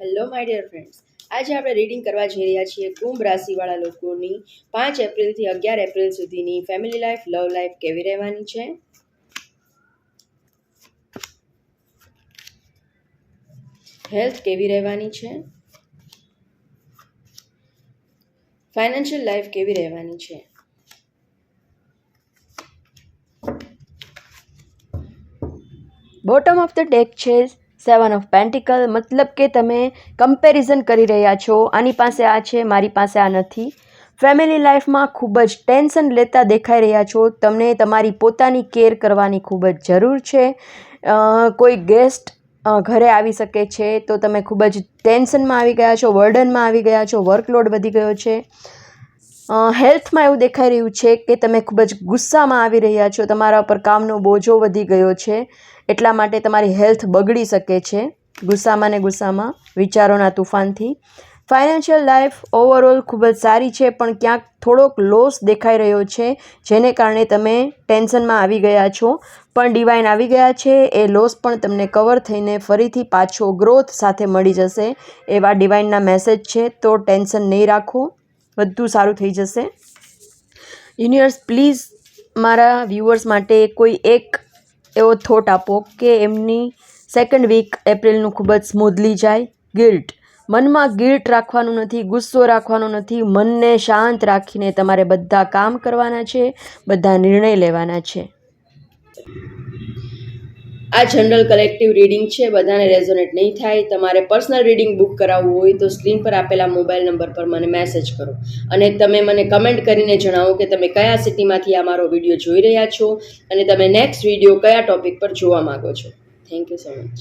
Hello my dear friends, આજે આપણે reading કરવા જઈ રહ્યા છીએ કુંભ રાશિવાળા લોકોની 5 એપ્રિલથી 11 એપ્રિલ સુધીની ફેમિલી લાઈફ, લવ લાઈફ કેવી રહેવાની છે, હેલ્થ કેવી રહેવાની છે, ફાઇનાન્શિયલ લાઈફ કેવી રહેવાની છે. બોટમ ઓફ ધ ડેક છે 7 ઓફ પેન્ટિકલ, મતલબ કે તમે કમ્પેરિઝન કરી રહ્યા છો, આની પાસે આ છે, મારી પાસે આ નથી. ફેમિલી લાઈફમાં ખૂબ જ ટેન્શન લેતા દેખાઈ રહ્યા છો. તમને તમારી પોતાની કેર કરવાની ખૂબ જ જરૂર છે. કોઈ ગેસ્ટ ઘરે આવી શકે છે, તો તમે ખૂબ જ ટેન્શનમાં આવી ગયા છો, વર્ડનમાં આવી ગયા છો, વર્કલોડ વધી ગયો છે. હેલ્થમાં એવું દેખાઈ રહ્યું છે કે તમે ખૂબ જ ગુસ્સામાં આવી રહ્યા છો, તમારા પર કામનો બોજો વધી ગયો છે, એટલા માટે તમારી હેલ્થ બગડી શકે છે ગુસ્સામાં ને ગુસ્સામાં, વિચારોના તુફાનથી. ફાઇનાન્શિયલ લાઈફ ઓવરઓલ ખૂબ જ સારી છે, પણ ક્યાંક થોડોક લોસ દેખાઈ રહ્યો છે, જેને કારણે તમે ટેન્શનમાં આવી ગયા છો. પણ ડિવાઇન આવી ગયા છે, એ લોસ પણ તમને કવર થઈને ફરીથી પાછો ગ્રોથ સાથે મળી જશે, એવા ડિવાઇનના મેસેજ છે. તો ટેન્શન નહીં રાખો, બધું સારું થઈ જશે. યુનિવર્સ પ્લીઝ મારા વ્યુઅર્સ માટે કોઈ એક એવો થોટ આપો કે એમની સેકન્ડ વીક એપ્રિલનું ખૂબ જ સ્મૂધલી જાય. ગિલ્ટ, મનમાં ગિલ્ટ રાખવાનું નથી, ગુસ્સો રાખવાનો નથી, મનને શાંત રાખીને તમારે બધા કામ કરવાના છે, બધા નિર્ણય લેવાના છે. આ જનરલ કલેક્ટિવ રીડિંગ છે, બધાને રેઝોનેટ નહીં થાય. તમારે પર્સનલ રીડિંગ બુક કરાવવું હોય તો સ્ક્રીન પર આપેલા મોબાઈલ નંબર પર મને મેસેજ કરો અને તમે મને કમેન્ટ કરીને જણાવો કે તમે કયા સિટીમાંથી આ મારો વિડીયો જોઈ રહ્યા છો અને તમે નેક્સ્ટ વિડીયો કયા ટોપિક પર જોવા માંગો છો. Thank you so much.